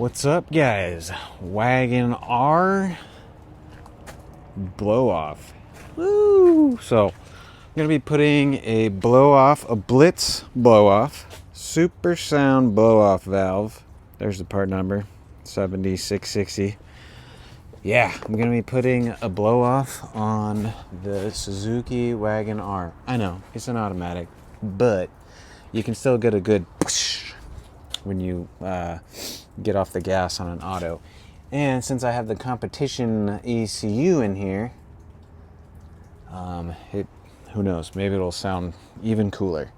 What's up, guys? Wagon R blow off. Woo! So, I'm gonna be putting a blow off, a Blitz blow off, super sound blow off valve. There's the part number 7660. Yeah, I'm gonna be putting a blow off on the Suzuki Wagon R. I know it's an automatic, but you can still get a good whoosh when you get off the gas on an auto. And since I have the competition ECU in here, who knows, maybe it'll sound even cooler.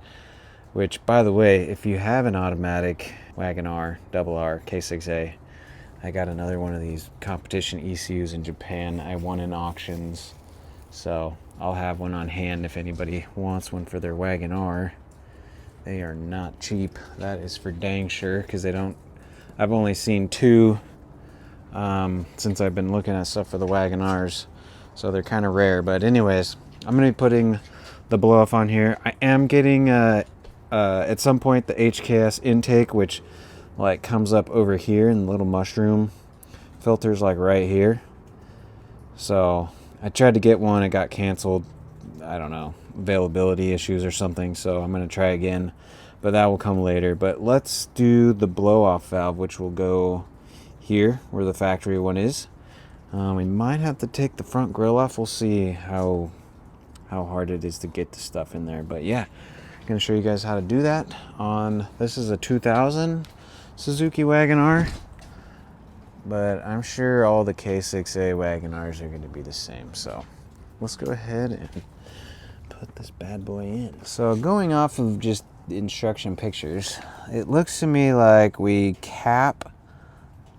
Which, by the way, if you have an automatic Wagon R, double R, K6A, I got another one of these competition ECUs in Japan. I won in auctions, so I'll have one on hand if anybody wants one for their Wagon R. They are not cheap, that is for dang sure, because they don't, I've only seen two since I've been looking at stuff for the Wagon Rs, so they're kind of rare. But anyways, I'm going to be putting the blow off on here. I am getting at some point the HKS intake, which like comes up over here, and the little mushroom filters like right here. So I tried to get one, it got canceled. I don't know, availability issues or something, so I'm going to try again, but that will come later. But let's do the blow off valve, which will go here where the factory one is. We might have to take the front grill off. We'll see how hard it is to get the stuff in there. But yeah, I'm going to show you guys how to do that on, this is a 2000 Suzuki Wagon R, but I'm sure all the K6A Wagon Rs are going to be the same. So let's go ahead and put this bad boy in. So going off of just the instruction pictures, it looks to me like we cap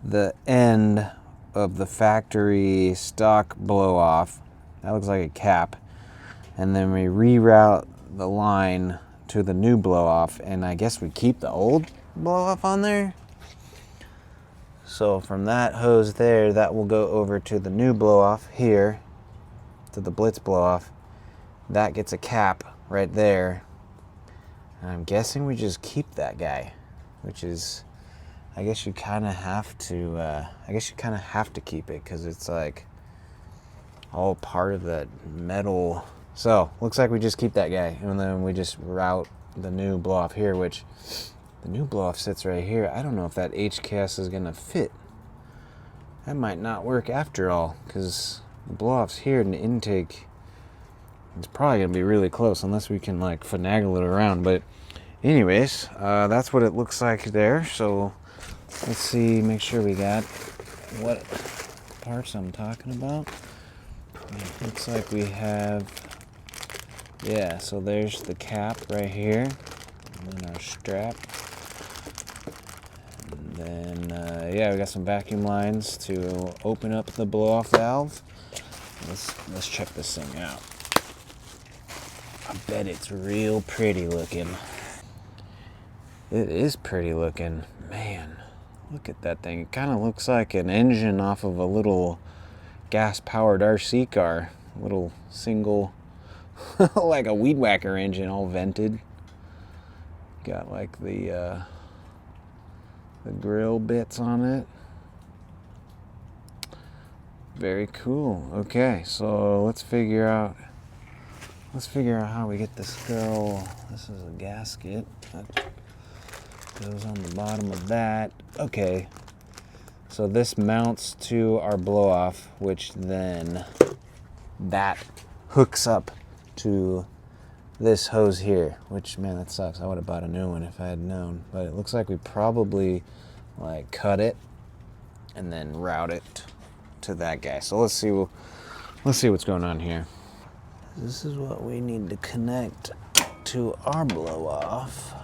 the end of the factory stock blow off. That looks like a cap. And then we reroute the line to the new blow off, and I guess we keep the old blow off on there. So from that hose there, that will go over to the new blow off here, to the Blitz blow off. That gets a cap right there. And I'm guessing we just keep that guy, which is, I guess you kind of have to, keep it, because it's like all part of that metal. So looks like we just keep that guy, and then we just route the new blow off here, which the new blow off sits right here. I don't know if that HKS is gonna fit. That might not work after all, because the blow off's here and the intake, it's probably gonna be really close unless we can like finagle it around. But anyways, that's what it looks like there. So let's see, make sure we got what parts I'm talking about. It looks like we have, yeah, so there's the cap right here, and then our strap. And then, yeah, we got some vacuum lines to open up the blow-off valve. Let's check this thing out. I bet it's real pretty looking. It is pretty looking. Man, look at that thing. It kind of looks like an engine off of a little gas-powered RC car. Little single, like a weed whacker engine, all vented. Got like the grill bits on it. Very cool. Okay, so let's figure out how we get this girl. This is a gasket that goes on the bottom of that. Okay, so this mounts to our blow off, which then that hooks up to this hose here, which, man, that sucks. I would have bought a new one if I had known. But it looks like we probably like cut it and then route it to that guy. So let's see what's going on here. This is what we need to connect to our blow off.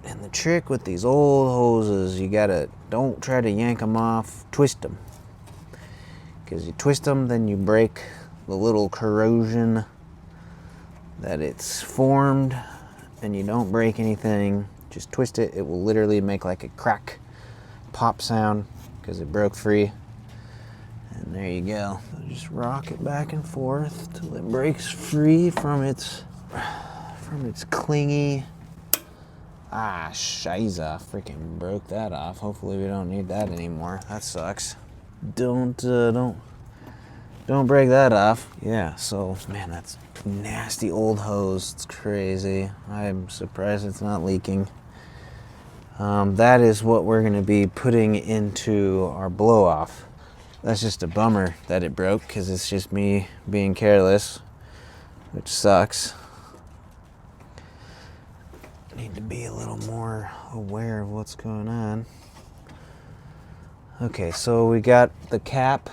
And the trick with these old hoses, you gotta, don't try to yank them off, twist them. Because you twist them, then you break the little corrosion that it's formed, and you don't break anything. Just twist it, it will literally make like a crack pop sound because it broke free. And there you go. So just rock it back and forth till it breaks free from its clingy, Ah, shiza, freaking broke that off. Hopefully we don't need that anymore. That sucks. Don't break that off. Yeah, so, man, that's nasty old hose. It's crazy. I'm surprised it's not leaking. That is what we're gonna be putting into our blow off. That's just a bummer that it broke, because it's just me being careless, which sucks. Need to be a little more aware of what's going on. Okay, so we got the cap.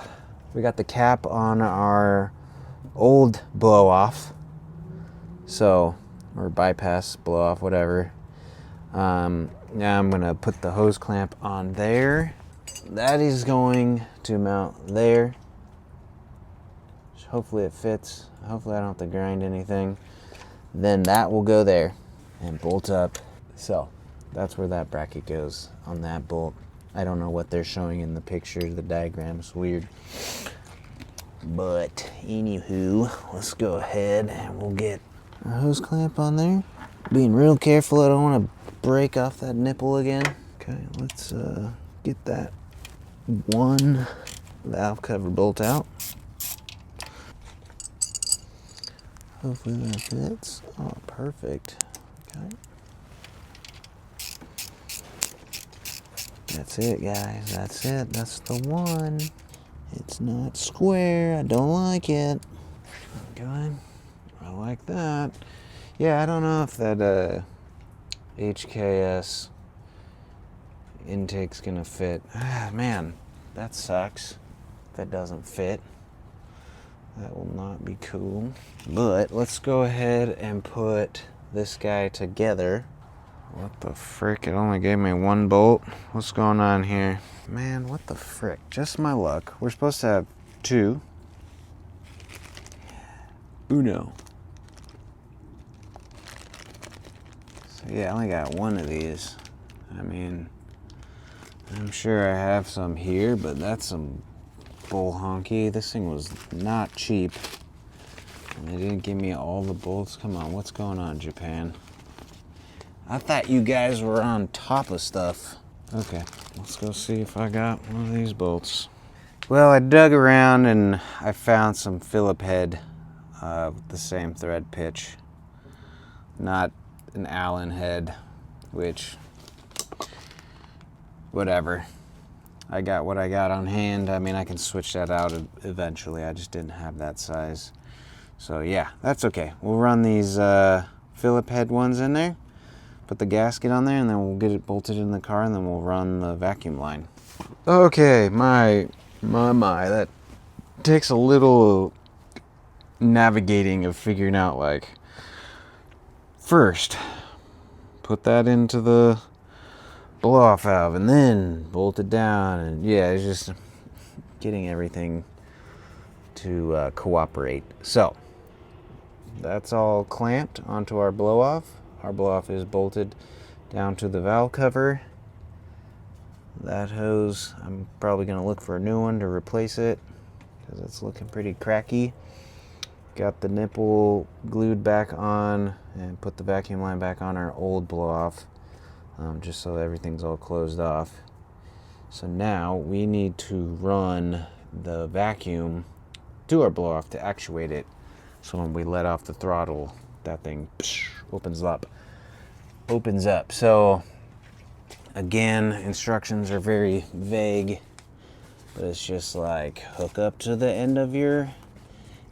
We got the cap on our old blow off. So, or bypass, blow off, whatever. Now I'm gonna put the hose clamp on there. That is going to mount there. Hopefully it fits. Hopefully I don't have to grind anything. Then that will go there and bolt up. So that's where that bracket goes on that bolt. I don't know what they're showing in the picture. The diagram is weird. But anywho, let's go ahead and we'll get our hose clamp on there. Being real careful, I don't want to break off that nipple again. Okay, let's get that one valve cover bolt out. Hopefully that fits. Oh, perfect. Okay. That's it, guys. That's it. That's the one. It's not square. I don't like it. Okay. I like that. Yeah, I don't know if that HKS intake's gonna fit. Ah, man, that sucks. If it doesn't fit, that will not be cool. But let's go ahead and put this guy together. What the frick? It only gave me one bolt. What's going on here? Man, what the frick? Just my luck. We're supposed to have two. Uno. So yeah, I only got one of these. I mean, I'm sure I have some here, but that's some bull honky. This thing was not cheap. And they didn't give me all the bolts. Come on, what's going on, Japan? I thought you guys were on top of stuff. Okay, let's go see if I got one of these bolts. Well, I dug around and I found some Phillip head with the same thread pitch. Not an Allen head, which, whatever. I got what I got on hand. I mean, I can switch that out eventually. I just didn't have that size. So yeah, that's okay. We'll run these Phillip head ones in there. Put the gasket on there and then we'll get it bolted in the car and then we'll run the vacuum line. Okay, my, that takes a little navigating of figuring out, like, first, put that into the blow-off valve and then bolt it down, and yeah, it's just getting everything to cooperate. So, that's all clamped onto our blow-off. Our blow-off is bolted down to the valve cover. That hose, I'm probably gonna look for a new one to replace it because it's looking pretty cracky. Got the nipple glued back on and put the vacuum line back on our old blow-off, just so everything's all closed off. So now we need to run the vacuum to our blow-off to actuate it. So when we let off the throttle, that thing opens up. So again, instructions are very vague, but it's just like hook up to the end of your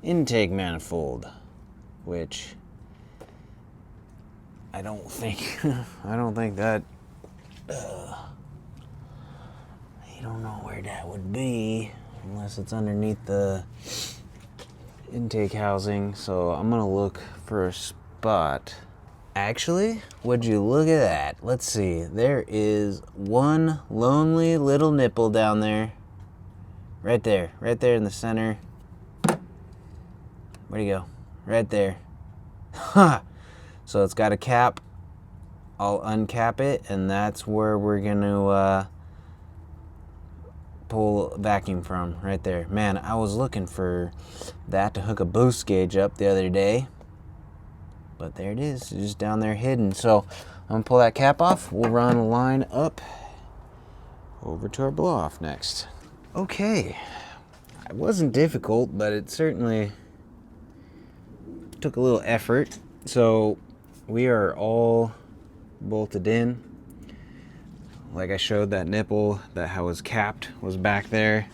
intake manifold, which I don't think that I don't know where that would be unless it's underneath the intake housing. So I'm gonna look for a spot. Actually, would you look at that? Let's see. There is one lonely little nipple down there. Right there in the center. Where'd he go? Right there. Ha! So it's got a cap. I'll uncap it, and that's where we're gonna pull vacuum from, right there. Man, I was looking for that to hook a boost gauge up the other day, but there it is, it's just down there hidden. So I'm gonna pull that cap off. We'll run a line up over to our blow off next. Okay, it wasn't difficult, but it certainly took a little effort. So we are all bolted in. Like I showed, that nipple that was capped was back there.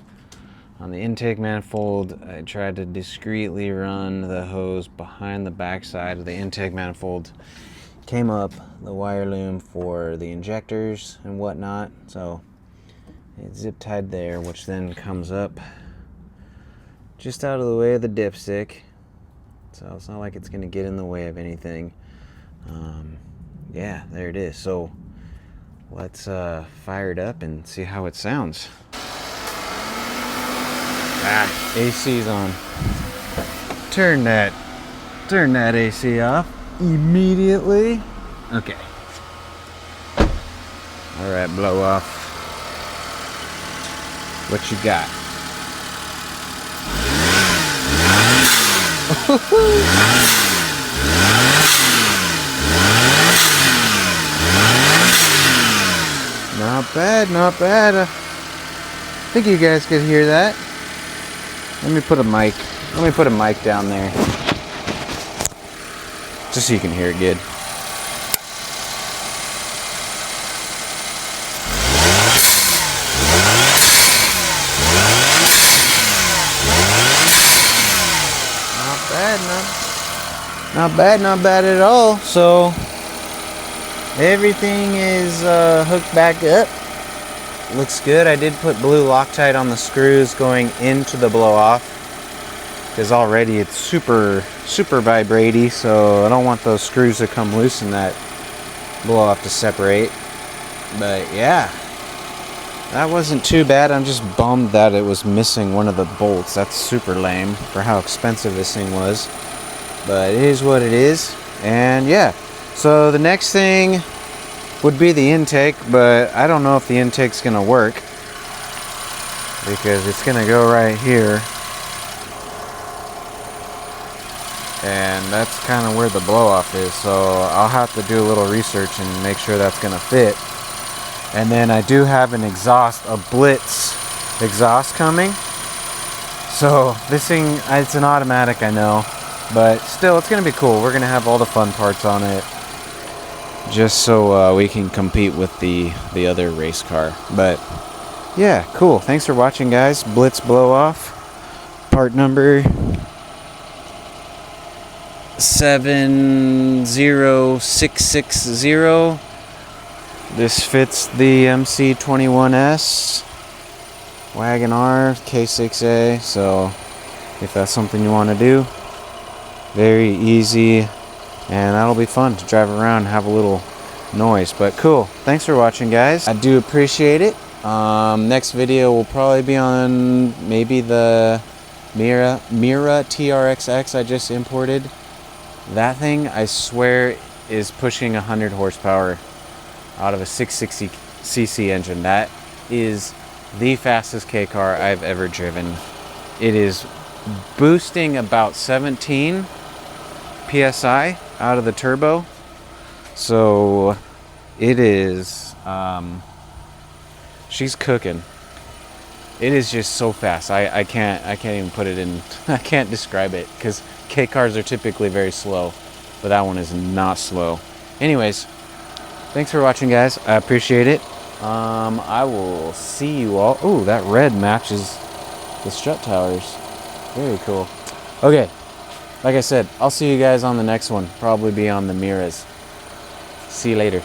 On the intake manifold, I tried to discreetly run the hose behind the backside of the intake manifold. Came up the wire loom for the injectors and whatnot. So it's zip tied there, which then comes up just out of the way of the dipstick. So it's not like it's gonna get in the way of anything. Yeah, there it is. So let's fire it up and see how it sounds. AC's on. Turn that AC off immediately. Okay. All right, blow off. What you got? Not bad, not bad. I think you guys could hear that. Let me put a mic down there, just so you can hear it good. Not bad at all. So everything is hooked back up. Looks good. I did put blue Loctite on the screws going into the blow off, because already it's super vibratey, so I don't want those screws to come loose and that blow off to separate. But yeah, that wasn't too bad. I'm just bummed that it was missing one of the bolts. That's super lame for how expensive this thing was, but it is what it is. And yeah, so the next thing would be the intake, but I don't know if the intake's gonna work, because it's gonna go right here, and that's kind of where the blow off is. So I'll have to do a little research and make sure that's gonna fit. And then I do have an exhaust, a Blitz exhaust coming. So this thing, it's an automatic, I know, but still, it's gonna be cool. We're gonna have all the fun parts on it, just so we can compete with the other race car. But yeah, cool. Thanks for watching, guys. Blitz blow off, part number 70660. This fits the MC21S Wagon R K6A, so if that's something you want to do, very easy, and that'll be fun to drive around and have a little noise. But cool. Thanks for watching, guys. I do appreciate it. Next video will probably be on maybe the Mira TRXX I just imported. That thing, I swear, is pushing 100 horsepower out of a 660cc engine. That is the fastest K car I've ever driven. It is boosting about 17 PSI out of the turbo. So it is, she's cooking. It is just so fast. I can't even put it in, I can't describe it, because K cars are typically very slow, but that one is not slow. Anyways, thanks for watching, guys. I appreciate it. I will see you all. Oh, that red matches the strut towers. Very cool. Okay, like I said, I'll see you guys on the next one. Probably be on the Miras. See you later.